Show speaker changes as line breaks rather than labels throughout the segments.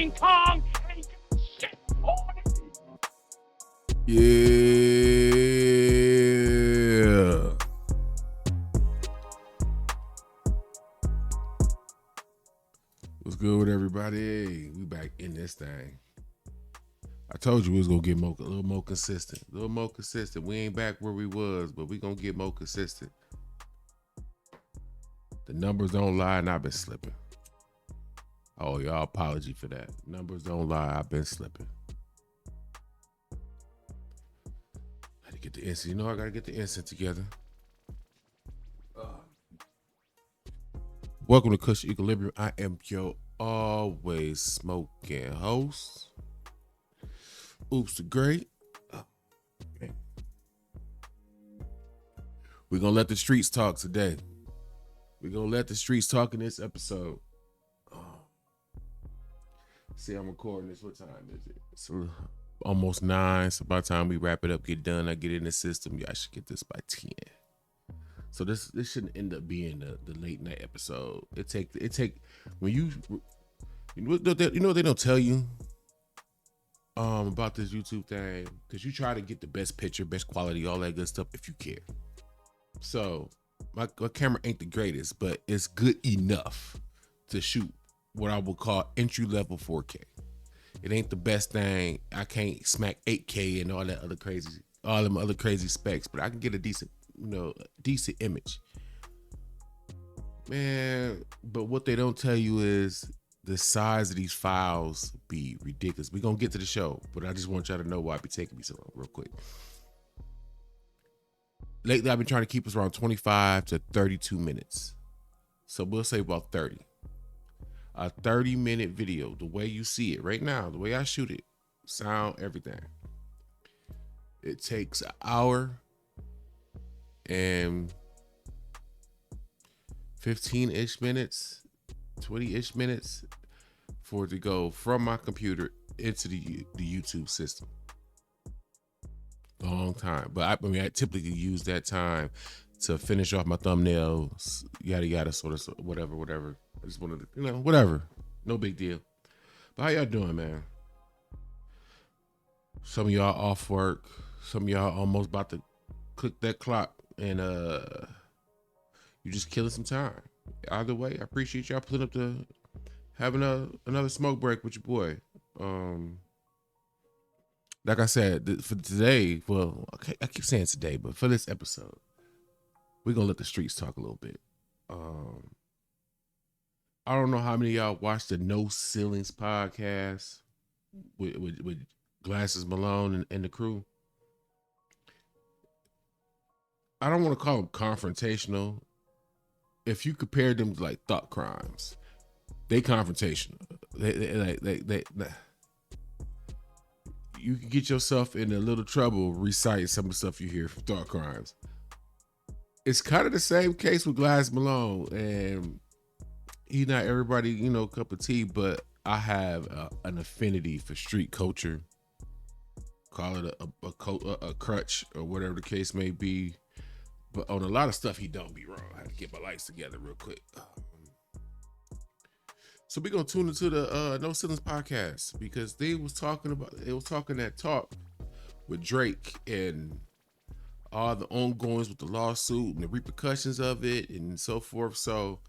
King Kong ain't got shit on it.
Yeah. What's good with everybody? We back in this thing. I told you we was gonna get a little more consistent. We ain't back where we was, but we gonna get more consistent. The numbers don't lie, and I've been slipping. Oh, y'all apology for that. Numbers don't lie, I've been slipping. Had to get the instant. You know I gotta get the instant together. Welcome to Kush Equilibrium. I am your always smoking host. Oops, the great. Oh, man. We're gonna let the streets talk today. We're gonna let the streets talk in this episode. See, I'm recording this. What time is it? It's almost 9. So by the time we wrap it up, get done, I get in the system. I should get this by 10. So this shouldn't end up being the late night episode. It take when you know they don't tell you about this YouTube thing, because you try to get the best picture, best quality, all that good stuff if you care. So my camera ain't the greatest, but it's good enough to shoot what I would call entry level 4K. It ain't the best thing. I can't smack 8K and all them other crazy specs, but I can get a decent image. Man, but what they don't tell you is the size of these files be ridiculous. We're gonna get to the show, but I just want y'all to know why it be taking me so long real quick. Lately, I've been trying to keep us around 25 to 32 minutes. So we'll say about 30. A 30-minute video, the way you see it right now, the way I shoot it, sound, everything. It takes an hour and 15-ish minutes, 20-ish minutes for it to go from my computer into the YouTube system. Long time. But I typically use that time to finish off my thumbnails, yada yada, sort of whatever. I just wanted to, whatever. No big deal. But how y'all doing, man? Some of y'all off work. Some of y'all almost about to click that clock, and you just killing some time. Either way, I appreciate y'all putting up having another smoke break with your boy. Like I said, for today, well, okay, I keep saying today, but for this episode, we're gonna let the streets talk a little bit. I don't know how many of y'all watched the No Ceilings podcast with Glasses Malone and the crew. I don't want to call them confrontational. If you compare them to like thought crimes, they confrontational. They you can get yourself in a little trouble reciting some of the stuff you hear from thought crimes. It's kind of the same case with Glass Malone, and he's not everybody, cup of tea, but I have an affinity for street culture. Call it a crutch or whatever the case may be. But on a lot of stuff, he don't be wrong. I had to get my lights together real quick. So we're going to tune into the No Ceilings podcast, because they was talking that talk with Drake and all the ongoings with the lawsuit and the repercussions of it and so forth. So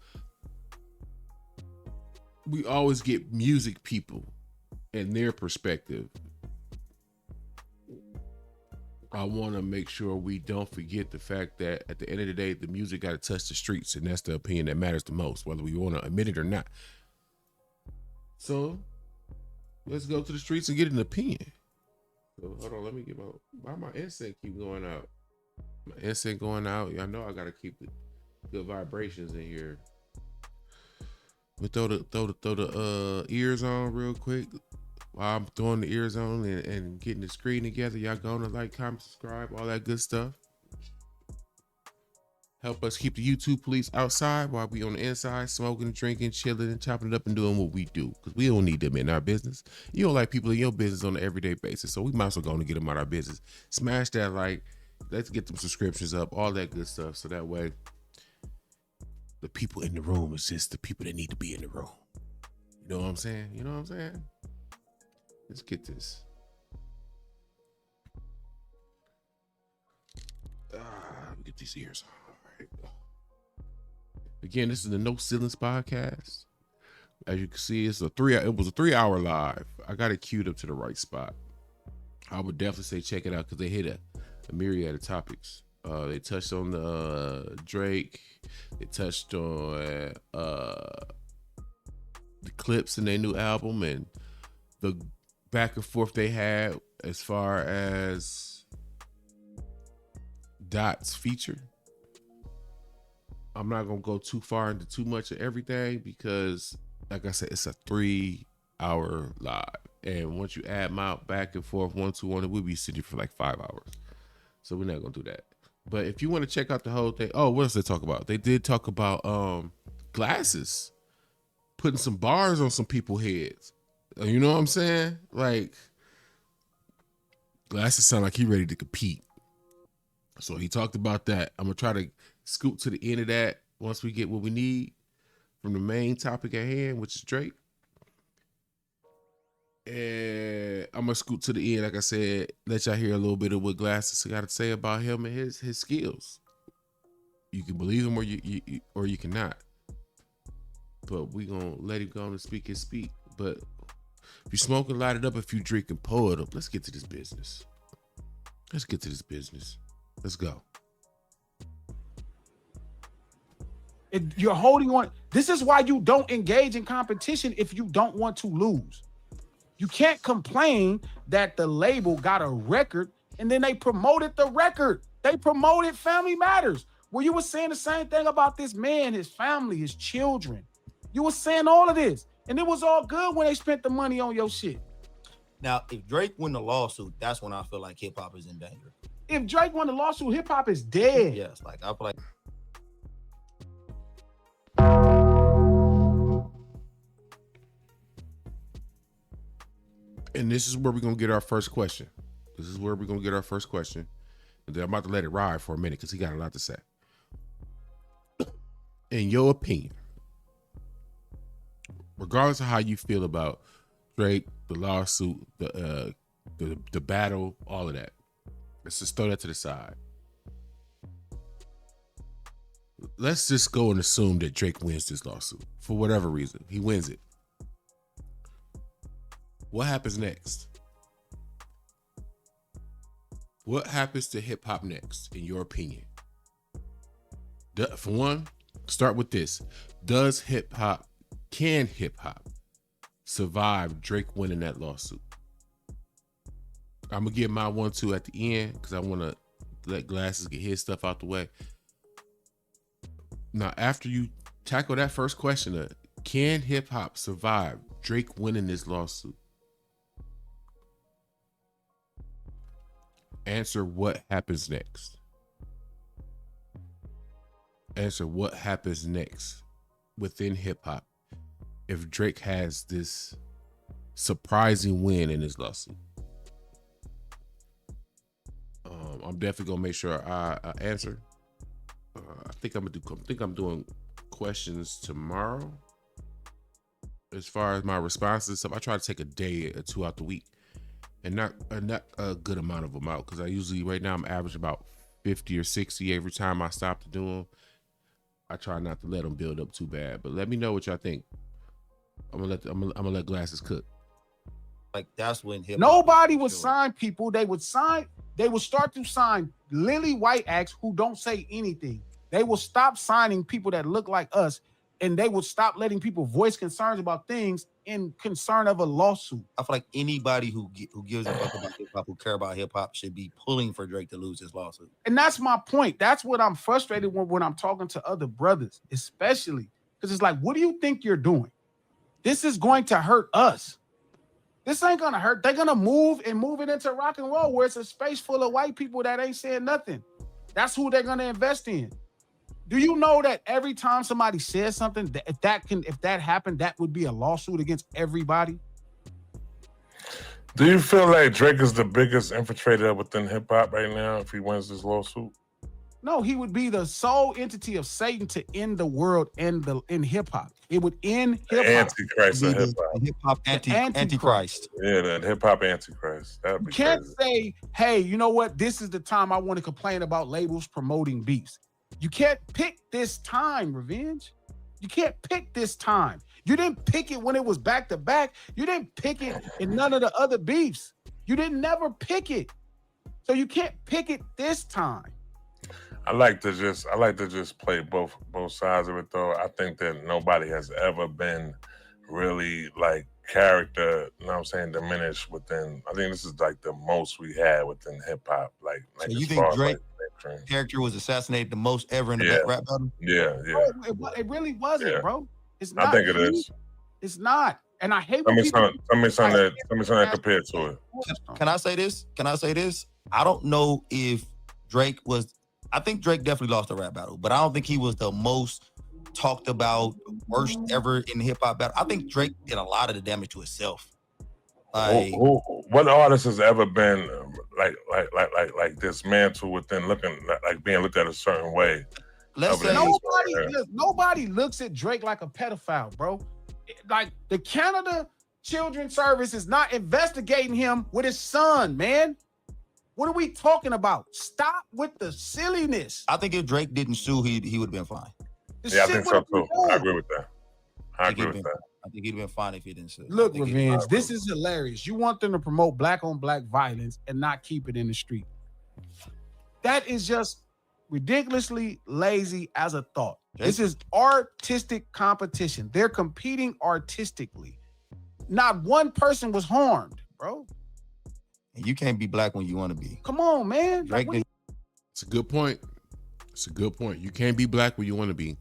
we always get music people and their perspective. I want to make sure we don't forget the fact that at the end of the day, the music got to touch the streets, and that's the opinion that matters the most, whether we want to admit it or not. So let's go to the streets and get an opinion. So hold on, let me get why my incense keep going out? My incense going out. Y'all know I got to keep the good vibrations in here. We throw the ears on real quick. While I'm throwing the ears on and getting the screen together, y'all gonna like, comment, subscribe, all that good stuff. Help us keep the YouTube police outside while we on the inside, smoking, drinking, chilling, and chopping it up and doing what we do. Because we don't need them in our business. You don't like people in your business on an everyday basis, so we might as well go and get them out of our business. Smash that like. Let's get them subscriptions up, all that good stuff, so that way the people in the room is just the people that need to be in the room. You know what I'm saying? Let's get this. Get these ears on. All right. Again, this is the No Ceilings podcast. As you can see, it was a 3-hour live. I got it queued up to the right spot. I would definitely say check it out because they hit a myriad of topics. They touched on the Drake. They touched on the clips in their new album and the back and forth they had as far as Dot's feature. I'm not gonna go too far into too much of everything because, like I said, it's a 3-hour live. And once you add them out back and forth, 1, 2, 1, we'll be sitting for like 5 hours. So we're not gonna do that. But if you want to check out the whole thing, what else they talk about? They did talk about glasses, putting some bars on some people's heads. You know what I'm saying? Like, glasses sound like he ready to compete. So he talked about that. I'm gonna try to scoot to the end of that once we get what we need from the main topic at hand, which is Drake. And I'm gonna scoot to the end, like I said, let y'all hear a little bit of what Glasses got to say about him and his skills. You can believe him or you cannot. But we gonna let him go and speak his speak. But if you smoking, light it up. If you drinking, pour it up. Let's get to this business. Let's go.
You're holding on. This is why you don't engage in competition if you don't want to lose. You can't complain that the label got a record and then they promoted the record. They promoted Family Matters, where you were saying the same thing about this man, his family, his children. You were saying all of this, and it was all good when they spent the money on your shit.
Now, if Drake win the lawsuit, that's when I feel like hip hop is in danger.
If Drake won the lawsuit, hip hop is dead.
Yes, like I feel like.
And this is where we're gonna get our first question. And then I'm about to let it ride for a minute because he got a lot to say. In your opinion, regardless of how you feel about Drake, the lawsuit, the battle, all of that, let's just throw that to the side. Let's just go and assume that Drake wins this lawsuit for whatever reason. He wins it. What happens next? What happens to hip hop next, in your opinion? For one, start with this. Can hip hop survive Drake winning that lawsuit? I'm gonna give my 1-2 at the end because I want to let Glasses get his stuff out the way. Now, after you tackle that first question, can hip hop survive Drake winning this lawsuit? Answer what happens next. Answer what happens next within hip hop if Drake has this surprising win in his lawsuit. I'm definitely gonna make sure I answer. I think I'm doing questions tomorrow. As far as my responses and stuff, I try to take a day or two out the week. And not a good amount of them out because I usually right now I'm averaging about 50 or 60 every time I stop to do them. I try not to let them build up too bad, but let me know what y'all think. I'm gonna let Glasses cook.
Like that's when
nobody would sign people. They would start to sign lily white acts who don't say anything. They will stop signing people that look like us, and they would stop letting people voice concerns about things in concern of a lawsuit.
I feel like anybody who gives a fuck about hip hop, who care about hip hop, should be pulling for Drake to lose his lawsuit.
And that's my point. That's what I'm frustrated when I'm talking to other brothers, especially because it's like, what do you think you're doing? This is going to hurt us. This ain't gonna hurt. They're gonna move it into rock and roll where it's a space full of white people that ain't saying nothing. That's who they're gonna invest in. Do you know that every time somebody says something, if that happened, that would be a lawsuit against everybody?
Do you feel like Drake is the biggest infiltrator within hip hop right now if he wins this lawsuit?
No, he would be the sole entity of Satan to end the world and in hip hop. It would end hip hop.
Antichrist of hip hop.
Hip hop antichrist.
Yeah, the hip hop antichrist. That'd
You
be
can't
crazy.
say, hey, you know what? This is the time I want to complain about labels promoting beefs. You can't pick this time, Revenge. You can't pick this time. You didn't pick it when it was back to back. You didn't pick it in none of the other beefs. You didn't never pick it. So you can't pick it this time.
I like to just play both sides of it though. I think that nobody has ever been really like character, you know what I'm saying, diminished within. I think this is like the most we had within hip hop. Like
So you
as
think
far as,
Drake
like, mainstream.
character was assassinated the most ever in the
Yeah.
rap battle?
Yeah, yeah.
Bro, it really wasn't,
Yeah.
bro. It's not.
I think it
you.
is.
It's not. And I hate
Tell
when
me
people.
something that compared to it.
Can I say this? I don't know if Drake was. I think Drake definitely lost the rap battle, but I don't think he was the most talked about, worst ever in hip hop battle. I think Drake did a lot of the damage to himself. Like,
What artist has ever been like dismantled within like being looked at a certain way?
let's say
Nobody looks at Drake like a pedophile, bro. Like the Canada Children's Service is not investigating him with his son, man. What are we talking about? Stop with the silliness.
I think if Drake didn't sue, he would have been fine.
Yeah, I think so too. I agree with that. I think
he'd have been fine if he didn't sue.
Look, Revenge, this is hilarious. You want them to promote black on black violence and not keep it in the street. That is just ridiculously lazy as a thought. This is artistic competition. They're competing artistically. Not one person was harmed, bro.
And you can't be black when you want to be.
Come on, man.
Drake
Like,
It's a good point. It's a good point. You can't be black when you want to be.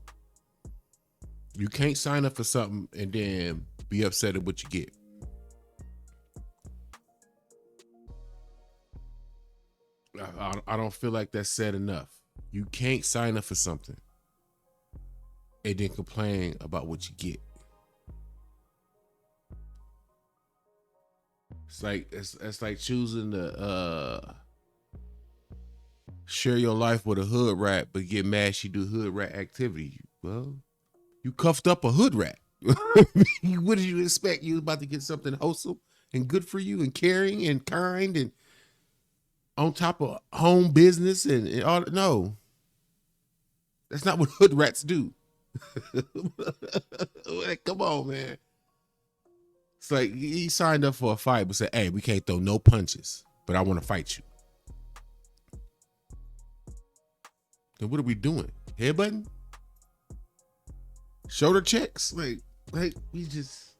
You can't sign up for something and then be upset at what you get. I don't feel like that's said enough. You can't sign up for something and then complain about what you get. It's like choosing to share your life with a hood rat, but get mad she do hood rat activity. Well, you cuffed up a hood rat. What did you expect? You was about to get something wholesome and good for you and caring and kind and on top of home business and all. No, that's not what hood rats do. Come on, man. It's like he signed up for a fight, but said, "Hey, we can't throw no punches, but I want to fight you." Then what are we doing? Headbutting? Shoulder checks? Like we just.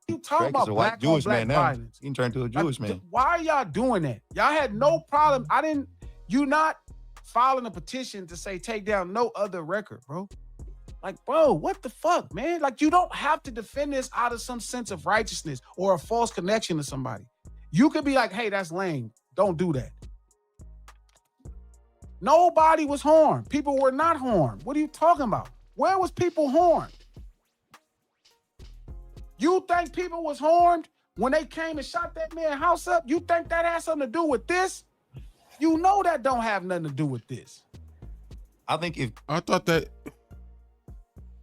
you talk
Drake
about
is a
black
white Jewish
on black
man now.
violence.
He can turn into a Jewish man.
Why are y'all doing that? Y'all had no problem. You not filing a petition to say take down no other record, bro. Like, bro, what the fuck, man? Like, you don't have to defend this out of some sense of righteousness or a false connection to somebody. You could be like, hey, that's lame. Don't do that. Nobody was harmed. People were not harmed. What are you talking about? Where was people harmed? You think people was harmed when they came and shot that man's house up? You think that has something to do with this? You know that don't have nothing to do with this.
I think if
I thought that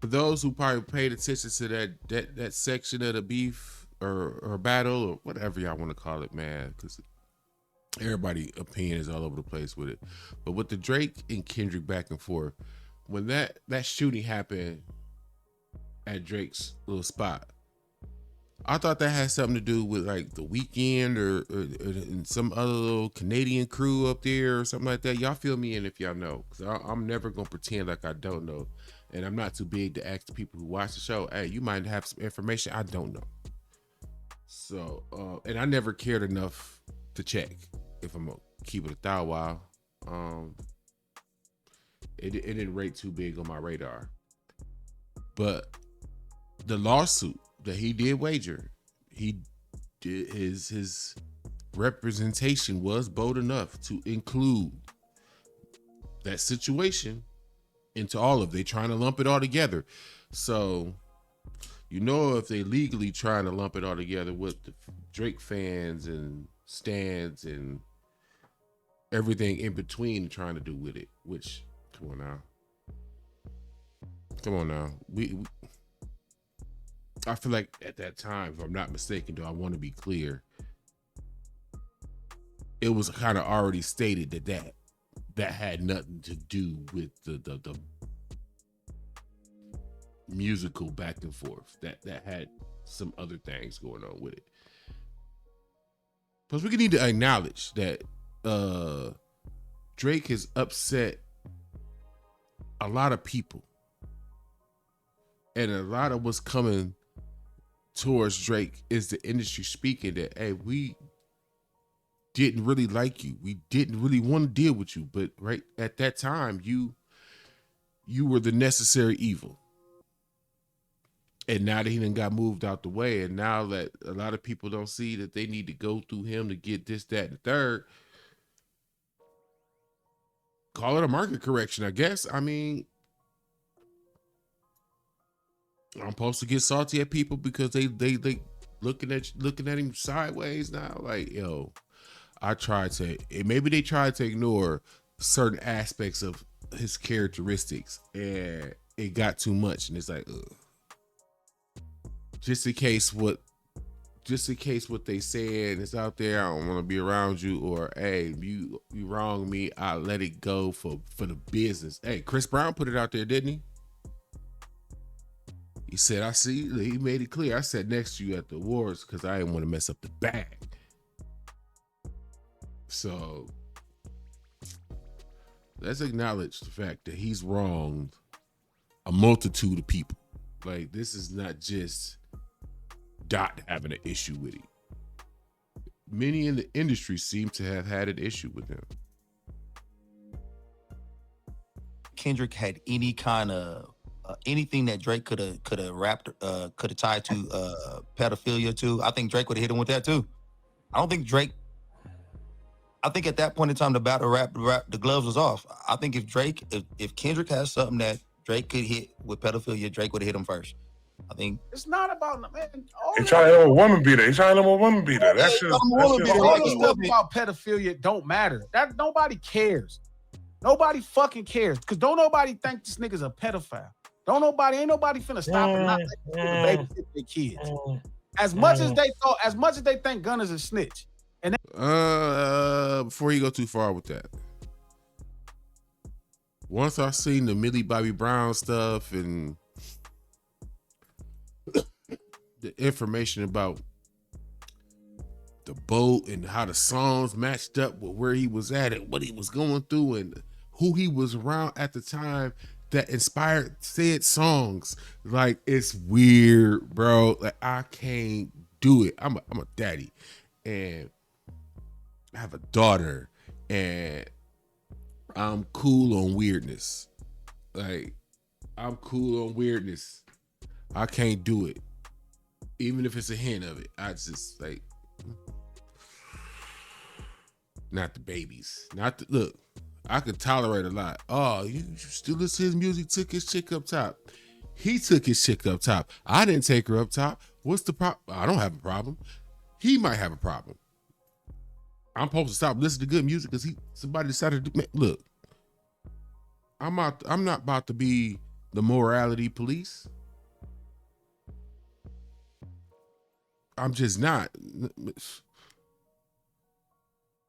for those who probably paid attention to that section of the beef or battle or whatever y'all want to call it, man, because everybody opinion is all over the place with it. But with the Drake and Kendrick back and forth, when that shooting happened at Drake's little spot, I thought that had something to do with like the Weeknd or some other little Canadian crew up there or something like that. Y'all fill me in if y'all know, because I'm never gonna pretend like I don't know, and I'm not too big to ask the people who watch the show. Hey, you might have some information I don't know. So, and I never cared enough to check. If I'm gonna keep it a thou while, it didn't rate too big on my radar. But the lawsuit that he did wager, he did his representation was bold enough to include that situation into all of it. They trying to lump it all together. So, you know, if they legally trying to lump it all together with the Drake fans and stands and everything in between trying to do with it. Which, come on now, I feel like at that time, if I'm not mistaken, though, I want to be clear, it was kind of already stated that had nothing to do with the musical back and forth. That had some other things going on with it. Plus, we need to acknowledge that Drake has upset a lot of people, and a lot of what's coming towards Drake is the industry speaking that, hey, we didn't really like you. We didn't really want to deal with you. But right at that time, you were the necessary evil. And now that he done got moved out the way, and now that a lot of people don't see that they need to go through him to get this, that, and the third, call it a market correction, I guess. I mean, I'm supposed to get salty at people because they looking at him sideways now. Like, yo, maybe they tried to ignore certain aspects of his characteristics, and it got too much, and it's like, ugh. Just in case what they said is out there, I don't want to be around you, or hey, you wrong me, I let it go for the business. Hey, Chris Brown put it out there, didn't he? He said, I see, he made it clear. I sat next to you at the awards because I didn't want to mess up the bag. So let's acknowledge the fact that he's wronged a multitude of people. Like, this is not just Dot having an issue with him. Many in the industry seem to have had an issue with him.
Kendrick had any kind of anything that Drake could have tied to pedophilia to, I think Drake would have hit him with that too. I think at that point in time, the battle rap, the gloves was off. I think if Kendrick has something that Drake could hit with pedophilia, Drake would have hit him first. I think
it's not about, man.
He trying to hit him a woman beater. That's just
all the stuff about pedophilia don't matter. That nobody cares. Nobody fucking cares. Because don't nobody think this nigga's a pedophile. Ain't nobody finna stop and not let people babysit their kids. As much as they think Gunna's a snitch. And
before you go too far with that, once I seen the Millie Bobby Brown stuff and the information about the boat and how the songs matched up with where he was at and what he was going through and who he was around at the time that inspired said songs, like, it's weird, bro. Like, I can't do it. I'm a daddy, and I have a daughter, and I'm cool on weirdness. Like, I'm cool on weirdness. I can't do it. Even if it's a hint of it, I just, like, not the babies. Look, I could tolerate a lot. Oh, you still listen to his music, took his chick up top. He took his chick up top. I didn't take her up top. What's the problem? I don't have a problem. He might have a problem. I'm supposed to stop listening to good music because somebody decided to do, man, look, I'm not about to be the morality police. I'm just not.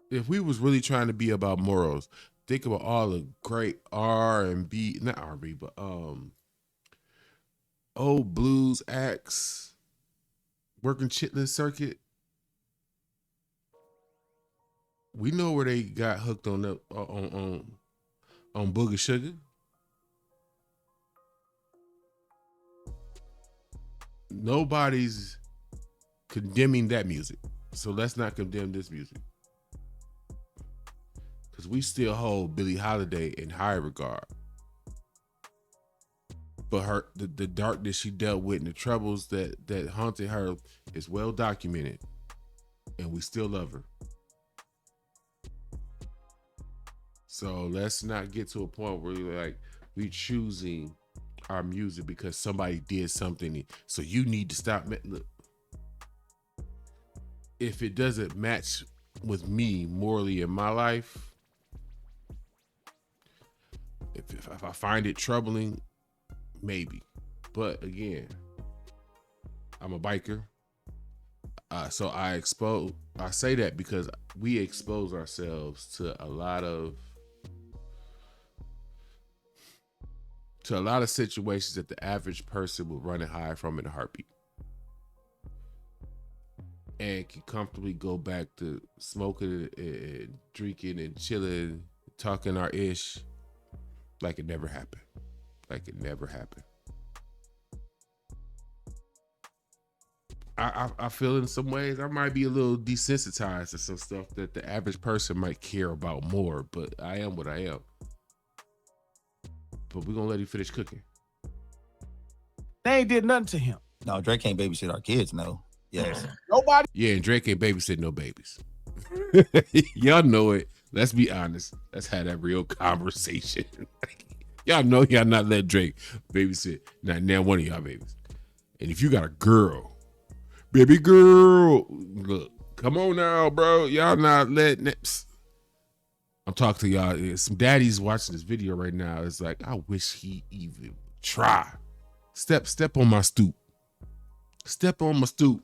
If we was really trying to be about morals, think about all the great R&B, not R&B, but old blues acts working chitlin circuit. We know where they got hooked on Booger Sugar. Nobody's condemning that music, so let's not condemn this music, because we still hold Billie Holiday in high regard. But the darkness she dealt with and the troubles that haunted her is well documented, and we still love her. So let's not get to a point where we choosing our music because somebody did something, so you need to stop. Look, if it doesn't match with me morally in my life, if I find it troubling, maybe. But again, I'm a biker. So I say that because we expose ourselves to a lot of situations that the average person will run and hide from in a heartbeat, and can comfortably go back to smoking and drinking and chilling, talking our ish like it never happened. Like it never happened. I feel in some ways I might be a little desensitized to some stuff that the average person might care about more, but I am what I am. But we're gonna let him finish cooking.
They ain't did nothing to him.
No, Drake can't babysit our kids, no. Yes.
Nobody.
Yeah, and Drake ain't babysit no babies. Y'all know it. Let's be honest. Let's have that real conversation. Y'all know y'all not let Drake babysit not now one of y'all babies. And if you got a girl, baby girl, look, come on now, bro. Y'all not letting it. I'm talking to y'all. Some daddies watching this video right now. It's like, I wish he even try. Step on my stoop. Step on my stoop.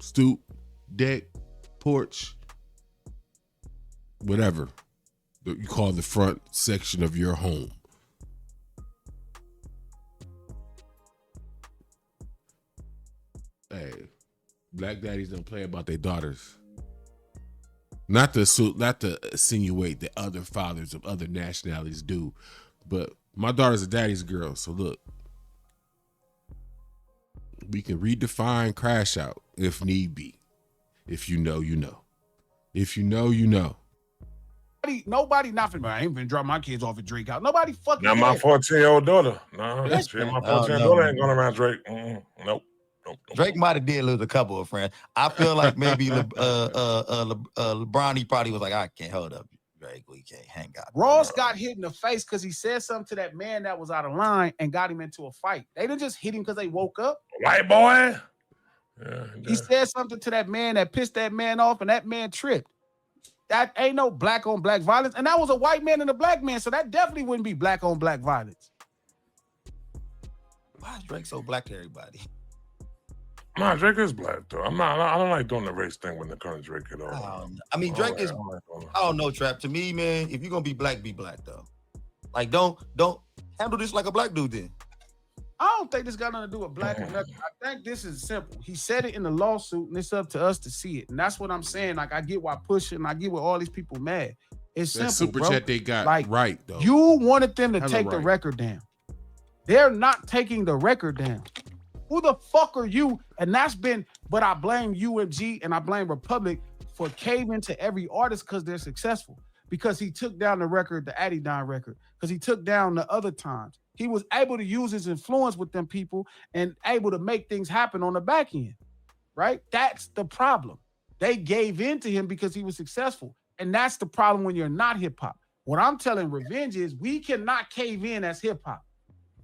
Stoop, deck, porch, whatever you call the front section of your home. Hey, black daddies don't play about their daughters. Not to insinuate that other fathers of other nationalities do, but my daughter's a daddy's girl. So look, we can redefine crash out if need be. If you know, you know. If you know, you know.
Nobody nothing. I ain't been drop my kids off at Drake out. Nobody fucking.
Now my 14-year-old daughter. No, my
Yes,
14-year-old
no.
daughter ain't going around Drake. Nope.
Drake might have did lose a couple of friends. I feel like maybe LeBron, he probably was like, I can't hold up, Drake. We can't hang out.
Ross got hit in the face because he said something to that man that was out of line and got him into a fight. They didn't just hit him because they woke up.
White boy. Yeah,
He said something to that man that pissed that man off, and that man tripped. That ain't no black on black violence. And that was a white man and a black man, so that definitely wouldn't be black on black violence.
Why is Drake so black to everybody?
Nah, Drake is black though. I don't like doing the race thing when it comes to Drake at all.
I mean, Drake is. I don't know, Trap. To me, man, if you're gonna be black though. Like, don't handle this like a black dude. Then
I don't think this got nothing to do with black or nothing. I think this is simple. He said it in the lawsuit, and it's up to us to see it. And that's what I'm saying. Like, I get why pushing, and I get why all these people mad. It's
that
simple,
super
bro.
chat they got
like,
right though.
You wanted them to take the
right.
record down. They're not taking the record down. Who the fuck are you? And that's been, but I blame UMG and I blame Republic for caving to every artist because they're successful. Because he took down the record, the Adidon record, because he took down the other times. He was able to use his influence with them people and able to make things happen on the back end, right? That's the problem. They gave in to him because he was successful. And that's the problem when you're not hip hop. What I'm telling Revenge is we cannot cave in as hip hop.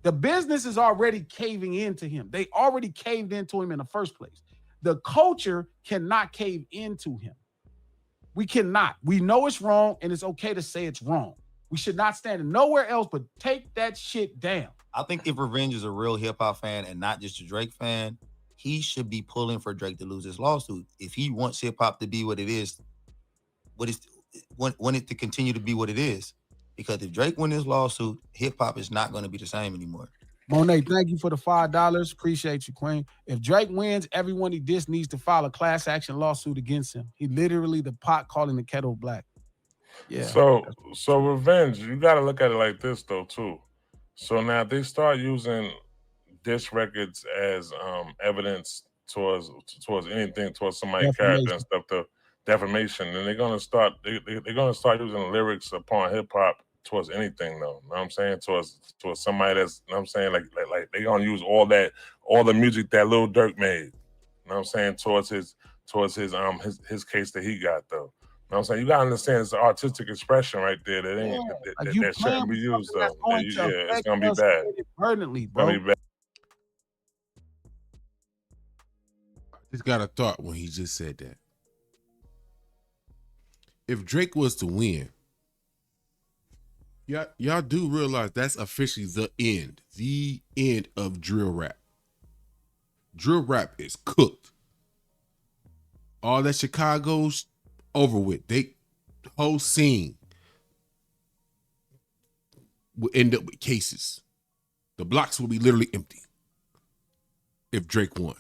The business is already caving into him. They already caved into him in the first place. The culture cannot cave into him. We cannot. We know it's wrong, and it's okay to say it's wrong. We should not stand nowhere else but take that shit down.
I think if Revenge is a real hip hop fan and not just a Drake fan, he should be pulling for Drake to lose his lawsuit. If he wants hip hop to be what it is, want it to continue to be what it is. Because if Drake wins his lawsuit, hip hop is not going to be the same anymore.
Monet, thank you for the $5. Appreciate you, Queen. If Drake wins, everyone he dissed needs to file a class action lawsuit against him. He literally the pot calling the kettle black. Yeah.
So Revenge, you got to look at it like this though too. So now they start using diss records as evidence towards anything, towards somebody's character and stuff. The defamation, and they're gonna start using lyrics upon hip hop towards anything though. You know what I'm saying? Towards somebody that's, you know what I'm saying, like they gonna use all the music that Lil Durk made. You know what I'm saying? Towards his case that he got though. You know what I'm saying? You gotta understand it's an artistic expression right there that ain't that shouldn't be used though. It's gonna be bad.
Permanently, bro.
It's gonna be bad.
Just got a thought when he just said that. If Drake was to win, Y'all do realize that's officially the end of drill rap. Drill rap is cooked. All that Chicago's over with. The whole scene will end up with cases. The blocks will be literally empty if Drake won.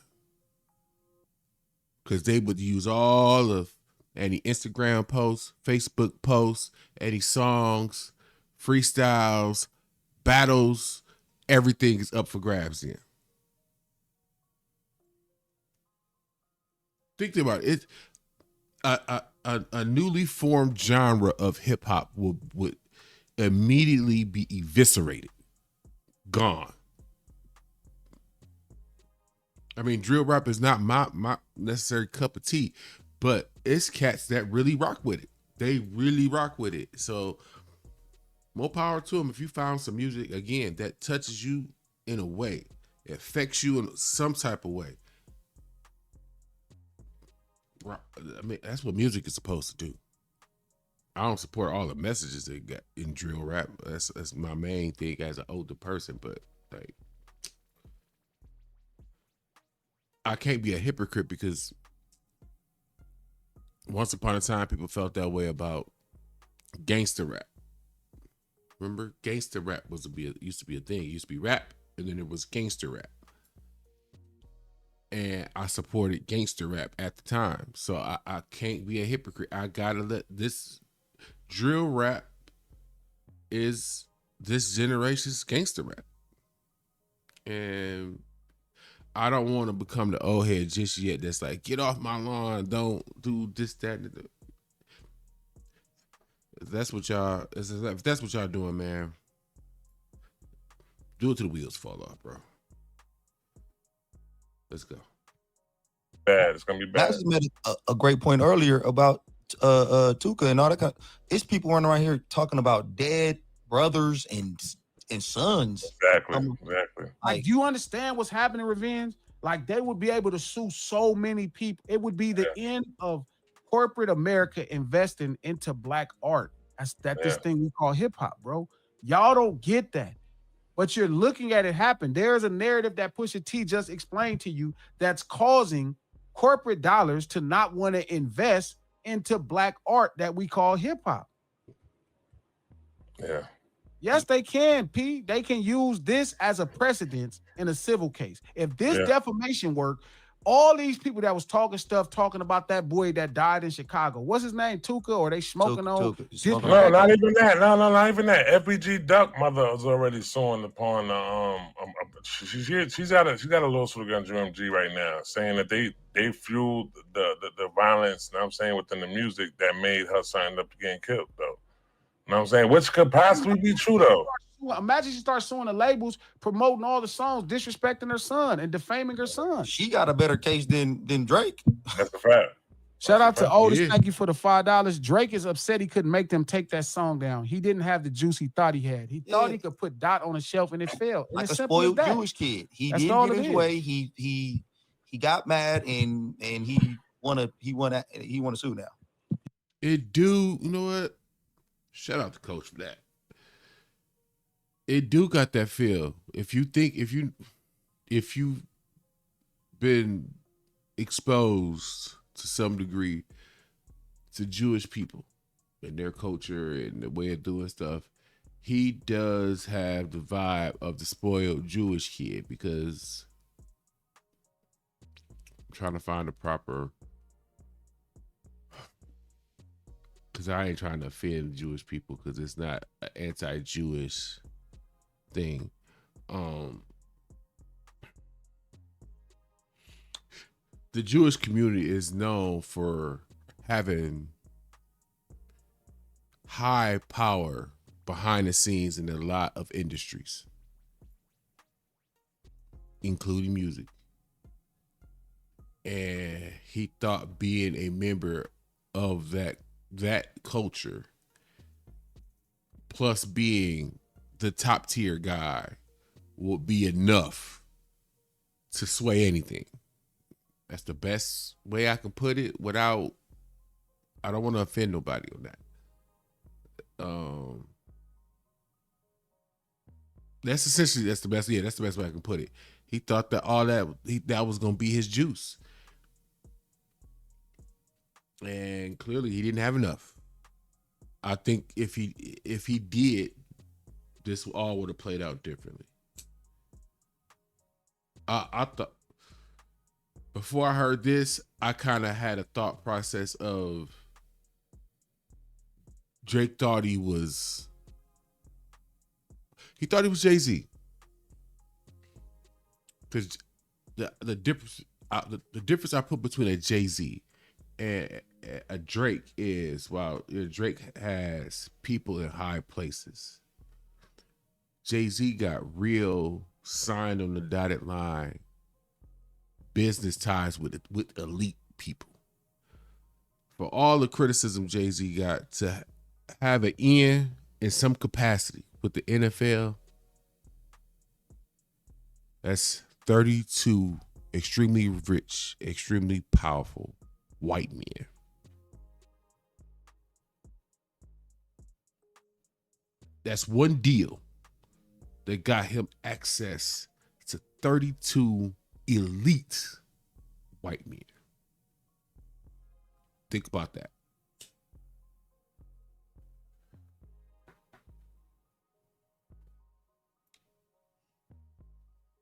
Because they would use all of any Instagram posts, Facebook posts, any songs, freestyles, battles, everything is up for grabs then. Think about it. A newly formed genre of hip hop would immediately be eviscerated, gone. I mean, drill rap is not my necessary cup of tea, but it's cats that really rock with it. They really rock with it. So more power to them. If you found some music again that touches you in a way, it affects you in some type of way. I mean, that's what music is supposed to do. I don't support all the messages they got in drill rap. That's my main thing as an older person, but like, I can't be a hypocrite because once upon a time people felt that way about gangster rap. Remember, gangster rap used to be a thing. It used to be rap, and then it was gangster rap. And I supported gangster rap at the time. So I can't be a hypocrite. I gotta let this drill rap is this generation's gangster rap. And I don't want to become the old head just yet that's like, get off my lawn, don't do this, that, and that. If that's what y'all doing, man, do it till the wheels fall off, bro. Let's go.
Bad. It's gonna be bad.
I just made a great point earlier about Tuka and all that kind. It's people running around here talking about dead brothers and sons.
Exactly.
Like, do you understand what's happening, Revenge? Like, they would be able to sue so many people. It would be the end of corporate America investing into black art. This thing we call hip hop, bro. Y'all don't get that. But you're looking at it happen. There's a narrative that Pusha T just explained to you that's causing corporate dollars to not want to invest into black art that we call hip hop.
Yeah.
Yes, they can, P. They can use this as a precedent in a civil case. If this defamation worked, all these people that was talking about that boy that died in Chicago, what's his name, Tuka, or they smoking on?
No, not even that. No, not even that. FBG Duck mother was already suing upon she's got a lawsuit against UMG right now, saying that they fueled the violence. You know what I'm saying, within the music that made her son end up getting killed, though. You know what I'm saying? Which could possibly be true, though.
Imagine she starts suing the labels, promoting all the songs, disrespecting her son and defaming her son.
She got a better case than Drake.
That's a fact.
Shout out to Otis. Thank you for the $5. Drake is upset he couldn't make them take that song down. He didn't have the juice he thought he had. He thought he could put Dot on a shelf and it failed. And
like a spoiled Jewish kid. He didn't get his way. He got mad and he wanna sue now.
You know what? Shout out to Coach for that. It do got that feel. If you've been exposed to some degree to Jewish people and their culture and the way of doing stuff, he does have the vibe of the spoiled Jewish kid, because I'm trying to find a proper, because I ain't trying to offend Jewish people, because it's not an anti-Jewish thing. The Jewish community is known for having high power behind the scenes in a lot of industries, including music. And he thought being a member of that culture, plus being the top tier guy, would be enough to sway anything. That's the best way I can put it I don't want to offend nobody on that. That's essentially that's the best. Yeah, that's the best way I can put it. He thought that that was gonna be his juice, and clearly he didn't have enough. I think if he did, this all would have played out differently. I thought before I heard this, I kind of had a thought process of Drake thought he was Jay-Z. Because the difference the difference I put between a Jay-Z and a Drake is while Drake has people in high places, Jay-Z got real signed on the dotted line business ties with elite people. For all the criticism Jay-Z got, to have an in some capacity with the NFL, that's 32 extremely rich, extremely powerful white men. That's one deal that got him access to 32 elite white men. Think about that.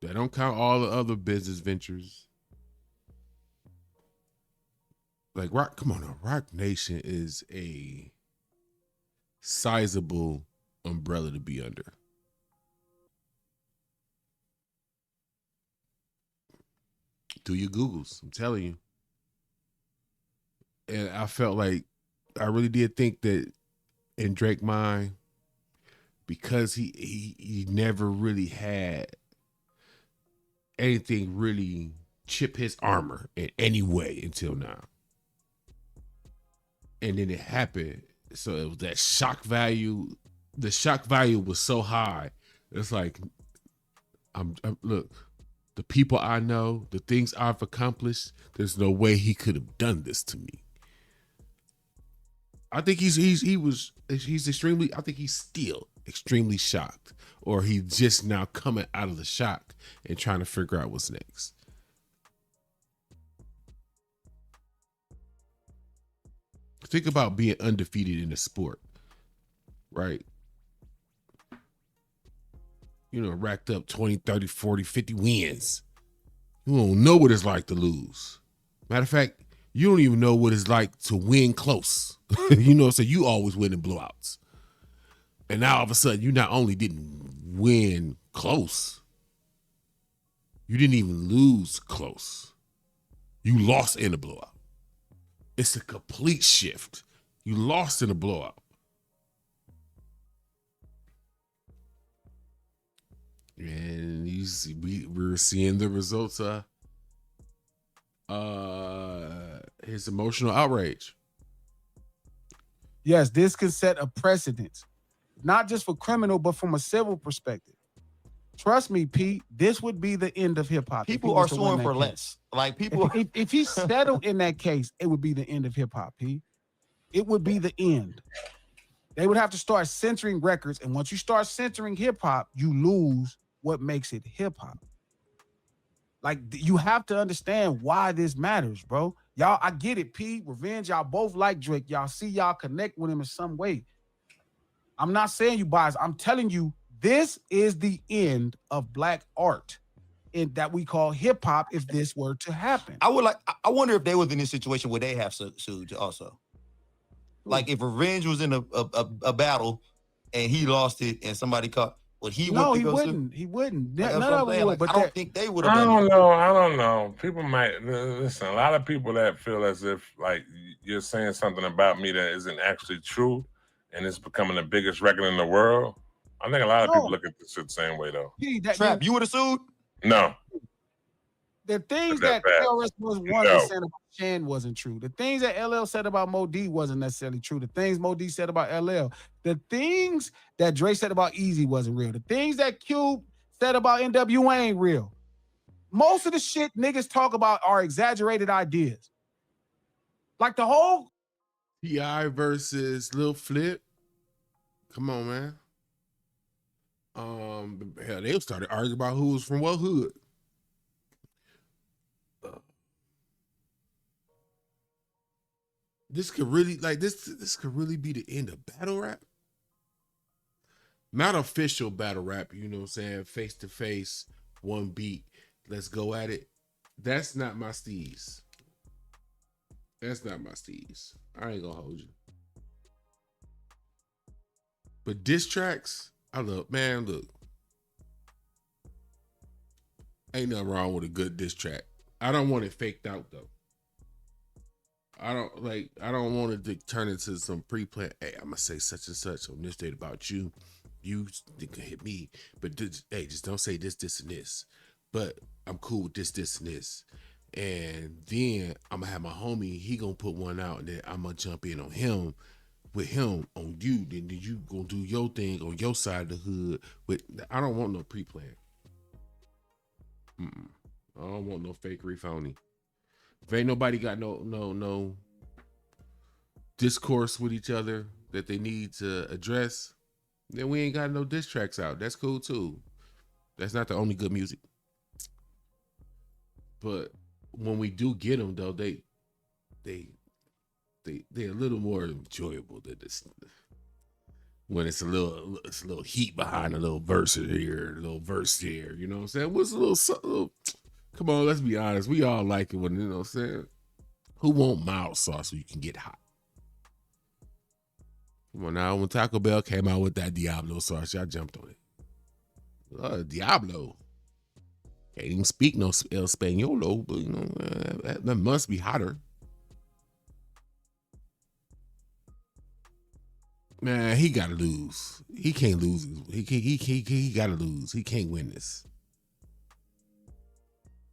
That don't count all the other business ventures. Like come on now, Rock Nation is a sizable umbrella to be under. Do your Googles, I'm telling you. And I felt like I really did think that in Drake's mind, because he never really had anything really chip his armor in any way until now. And then it happened. So it was that shock value. The shock value was so high. It's like, I'm look, the people I know, the things I've accomplished, there's no way he could have done this to me. I think he's extremely, I think he's still extremely shocked, or he's just now coming out of the shock and trying to figure out what's next. Think about being undefeated in a sport, right? You know, racked up 20, 30, 40, 50 wins. You don't know what it's like to lose. Matter of fact, you don't even know what it's like to win close. You know, so you always win in blowouts. And now all of a sudden, you not only didn't win close, you didn't even lose close. You lost in a blowout. It's a complete shift. You lost in a blowout. And we're seeing the results of his emotional outrage.
Yes, this can set a precedent, not just for criminal, but from a civil perspective. Trust me, Pete, this would be the end of hip hop.
People are suing for less. Like people,
if he settled in that case, it would be the end of hip hop, Pete. It would be the end. They would have to start censoring records, and once you start censoring hip hop, you lose what makes it hip hop. Like, you have to understand why this matters, bro. Y'all, I get it, Pete, Revenge, y'all both like Drake. Y'all see y'all connect with him in some way. I'm not saying you bias. I'm telling you, this is the end of black art in that we call hip hop if this were to happen.
I wonder if they was in this situation where they have sued also. Like if Revenge was in a battle and he lost it and somebody caught, would he?
No, he wouldn't. He wouldn't. None of them would. But
I don't think they would have.
I don't know. People might listen. A lot of people that feel as if like you're saying something about me that isn't actually true, and it's becoming the biggest record in the world. I think a lot of people look at this shit the same way though.
Trap, you would have sued?
No.
The things that KRS was saying about Shan wasn't true. The things that LL said about Mo D wasn't necessarily true. The things Mo D said about LL. The things that Dre said about Easy wasn't real. The things that Cube said about NWA ain't real. Most of the shit niggas talk about are exaggerated ideas. Like the whole
T.I. versus Lil Flip. Come on, man. Hell, they started arguing about who was from what hood. This could really this could really be the end of battle rap. Not official battle rap, you know what I'm saying? Face to face, one beat, let's go at it. That's not my steez. That's not my steez. I ain't gonna hold you. But diss tracks, I love, man, look. Ain't nothing wrong with a good diss track. I don't want it faked out though. I don't want it to turn into some pre-planned, hey, I'm gonna say such and such on this date about you. You can hit me, but hey, just don't say this, and this. But I'm cool with this, and this. And then I'm gonna have my homie, he gonna put one out, and then I'm gonna jump in on him with him on you. Then you gonna do your thing on your side of the hood. I don't want no pre-plan. I don't want no fakery phony. If ain't nobody got no discourse with each other that they need to address, then we ain't got no diss tracks out. That's cool too. That's not the only good music. But when we do get them though, they're a little more enjoyable than this. When it's a little heat behind a little verse here, a little verse there. You know what I'm saying? What's a little come on, let's be honest. We all like it when, you know what I'm saying? Who want mild sauce so you can get hot? Come on now, when Taco Bell came out with that Diablo sauce, y'all jumped on it. Diablo. Can't even speak no El Españolo, but you know, that must be hotter. Man, he gotta lose. He can't lose. He gotta lose. He can't win this.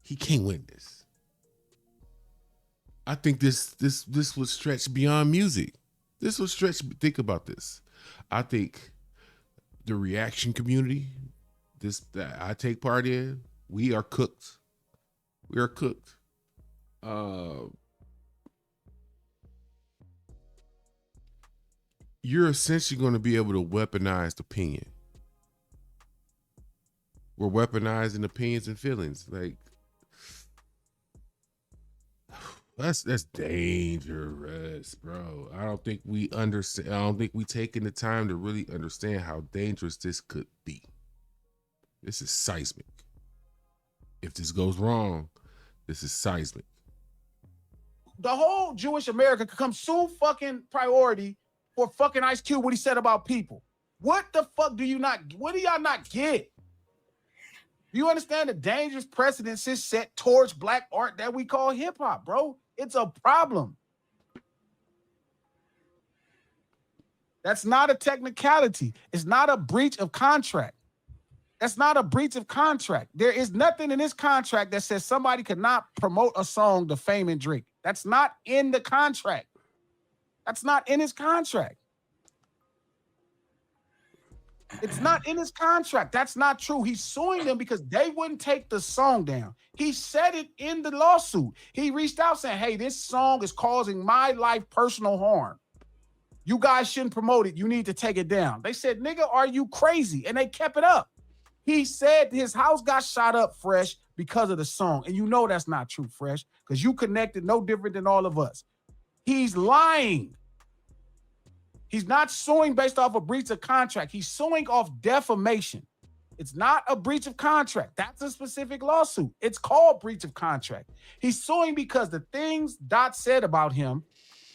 He can't win this. I think this was stretched beyond music. This was stretched. Think about this. I think the reaction community, that I take part in, we are cooked. We are cooked. You're essentially going to be able to weaponize opinion. We're weaponizing opinions and feelings. Like, that's dangerous, bro. I don't think we understand. I don't think we taking the time to really understand how dangerous this could be. This is seismic. If this goes wrong, this is seismic.
The whole Jewish America could come so fucking priority for fucking Ice Cube, what he said about people. What the fuck what do y'all not get? Do you understand the dangerous precedence is set towards black art that we call hip hop, bro? It's a problem. That's not a technicality. It's not a breach of contract. That's not a breach of contract. There is nothing in this contract that says somebody could not promote a song to Fame and Drake. That's not in the contract. That's not in his contract. It's not in his contract. That's not true. He's suing them because they wouldn't take the song down. He said it in the lawsuit. He reached out saying, hey, this song is causing my life personal harm. You guys shouldn't promote it. You need to take it down. They said, nigga, are you crazy? And they kept it up. He said his house got shot up, Fresh, because of the song. And you know that's not true, Fresh, because you connected no different than all of us. He's lying. He's not suing based off a breach of contract. He's suing off defamation. It's not a breach of contract. That's a specific lawsuit. It's called breach of contract. He's suing because the things Dot said about him,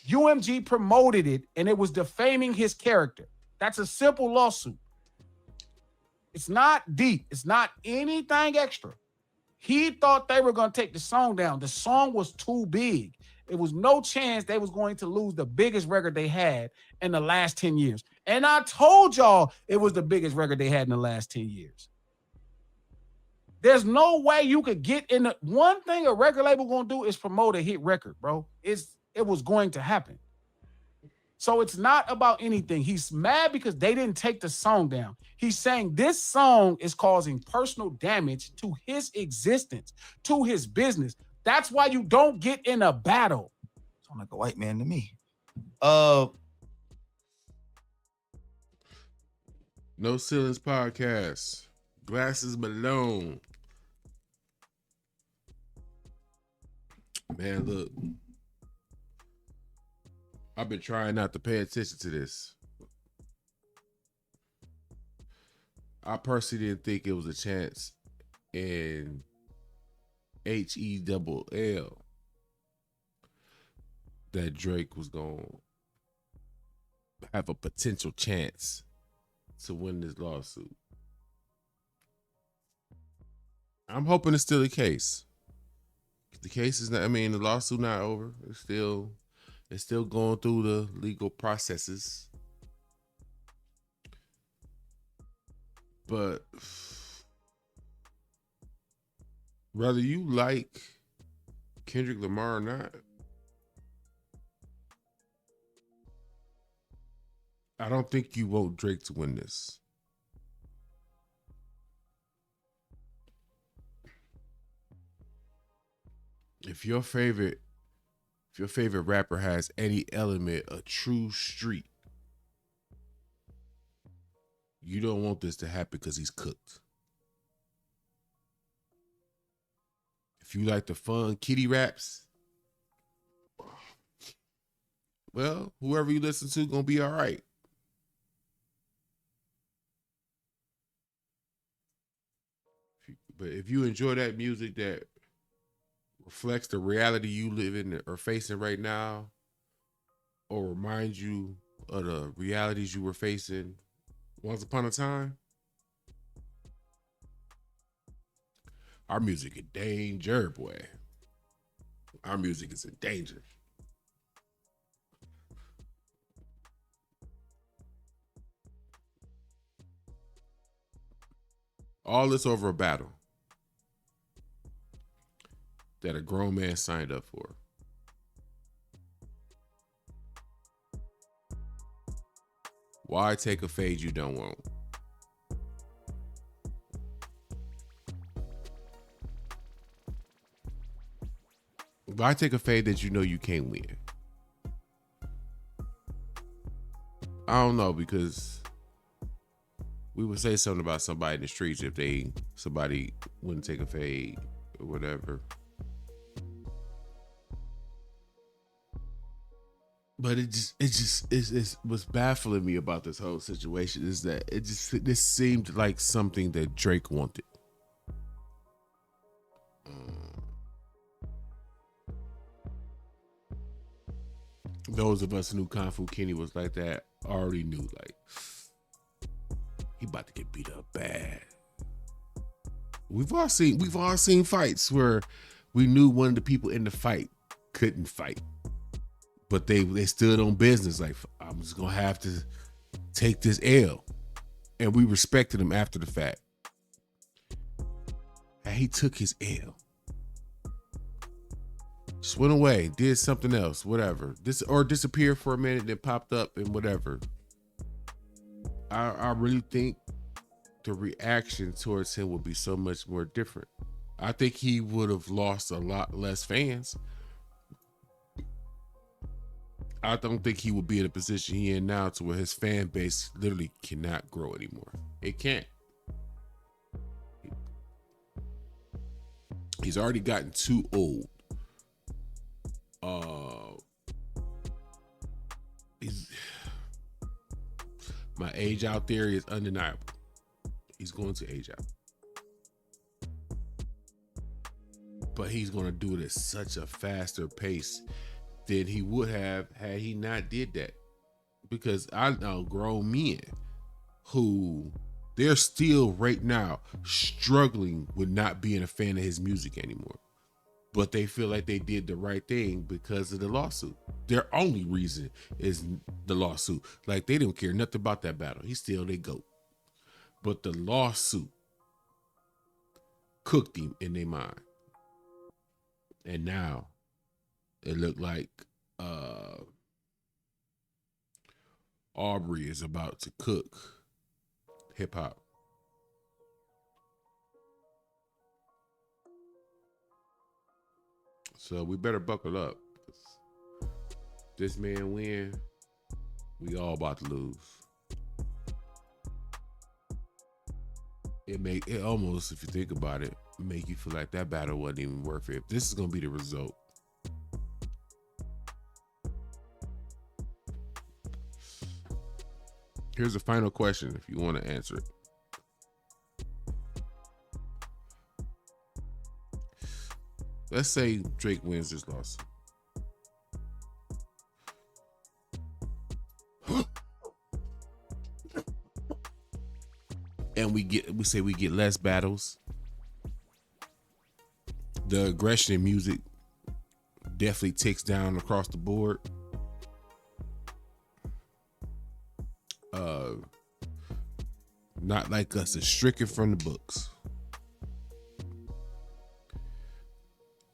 UMG promoted it, and it was defaming his character. That's a simple lawsuit. It's not deep. It's not anything extra. He thought they were going to take the song down. The song was too big. It was no chance they was going to lose the biggest record they had in the last 10 years. And I told y'all it was the biggest record they had in the last 10 years. There's no way you could get in the one thing a record label going to do is promote a hit record, bro. It was going to happen. So it's not about anything. He's mad because they didn't take the song down. He's saying this song is causing personal damage to his existence, to his business. That's why you don't get in a battle.
Sound like a white man to me.
No Ceilings Podcast. Glasses Malone. Man, look. I've been trying not to pay attention to this. I personally didn't think it was a chance in HELL that Drake was going to have a potential chance to win this lawsuit. I'm hoping it's still the case. The case is not, the lawsuit not over. It's still going through the legal processes. But whether you like Kendrick Lamar or not, I don't think you want Drake to win this. If your favorite rapper has any element of true street, you don't want this to happen because he's cooked. If you like the fun kitty raps, well, whoever you listen to gonna be all right. But if you enjoy that music that reflects the reality you live in or facing right now, or reminds you of the realities you were facing once upon a time, our music in danger, boy. Our music is in danger. All this over a battle that a grown man signed up for. Why take a fade you don't want? Why take a fade that you know you can't win? I don't know, because we would say something about somebody in the streets if somebody wouldn't take a fade or whatever. But it's what's baffling me about this whole situation is that this seemed like something that Drake wanted. Those of us who knew Kung Fu Kenny was like that already knew, like, he about to get beat up bad. We've all seen fights where we knew one of the people in the fight couldn't fight, but they stood on business. Like, I'm just gonna have to take this L, and we respected him after the fact. And he took his L, just went away, did something else, whatever. Or disappeared for a minute, then popped up and whatever. I really think the reaction towards him would be so much more different. I think he would have lost a lot less fans. I don't think he would be in a position he in now to where his fan base literally cannot grow anymore. It can't. He's already gotten too old. My age out there is undeniable. He's going to age out. But he's going to do it at such a faster pace than he would have had he not did that. Because I know grown men who they're still right now struggling with not being a fan of his music anymore. But they feel like they did the right thing because of the lawsuit. Their only reason is the lawsuit. Like, they didn't care nothing about that battle. He's still their GOAT. But the lawsuit cooked him in their mind. And now it looked like Aubrey is about to cook hip hop. So we better buckle up. This man win, we all about to lose. it almost, if you think about it, make you feel like that battle wasn't even worth it. If this is gonna be the result. Here's a final question if you want to answer it. Let's say Drake wins this lawsuit. And we say we get less battles. The aggression in music definitely ticks down across the board. Not Like Us is stricken from the books.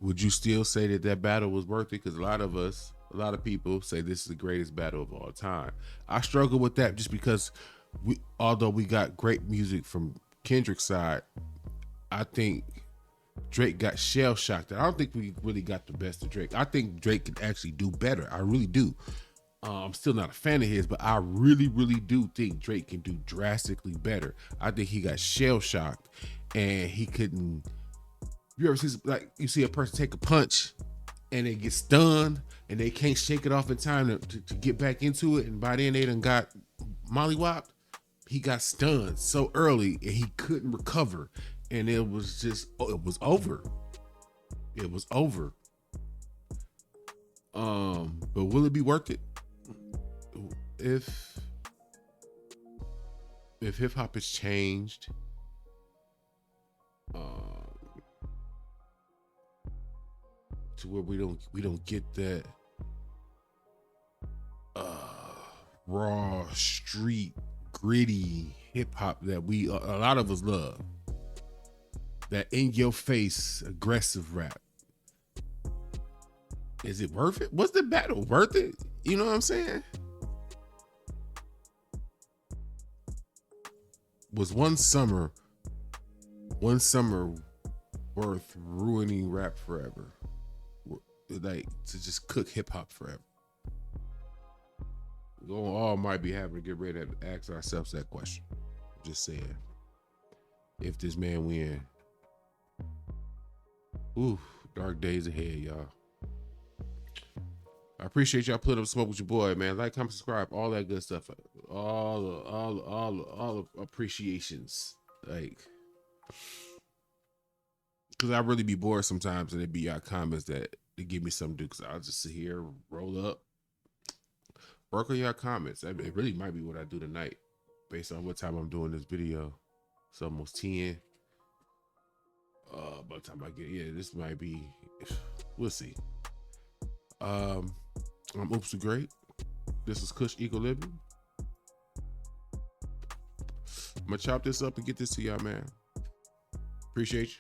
Would you still say that battle was worth it? Because a lot of people say this is the greatest battle of all time. I struggle with that just because although we got great music from Kendrick's side, I think Drake got shell shocked. I don't think we really got the best of Drake. I think Drake could actually do better. I really do. I'm still not a fan of his, but I really, really do think Drake can do drastically better. I think he got shell shocked and he couldn't. You ever see, like, you see a person take a punch and they get stunned and they can't shake it off in time to get back into it, and by then they done got mollywopped. He got stunned so early and he couldn't recover, and it was over. It was over. But will it be worth it? If hip hop has changed, to where we don't get that raw street gritty hip hop that a lot of us love, that in your face aggressive rap, is it worth it? Was the battle worth it? You know what I'm saying? Was one summer worth ruining rap forever? Like, to just cook hip hop forever? We all might be having to get ready to ask ourselves that question. Just saying, if this man win, ooh, dark days ahead, y'all. I appreciate y'all putting up smoke with your boy, man. Like, comment, subscribe, all that good stuff. All the appreciations. Like, because I really be bored sometimes, and it be y'all comments that they give me something to do. Because I'll just sit here, roll up, work on y'all comments. It really might be what I do tonight, based on what time I'm doing this video. It's almost 10. By the time I get, this might be, we'll see. I'm Oops the Great. This is Kush Eco Living. I'm gonna chop this up and get this to y'all, man. Appreciate you.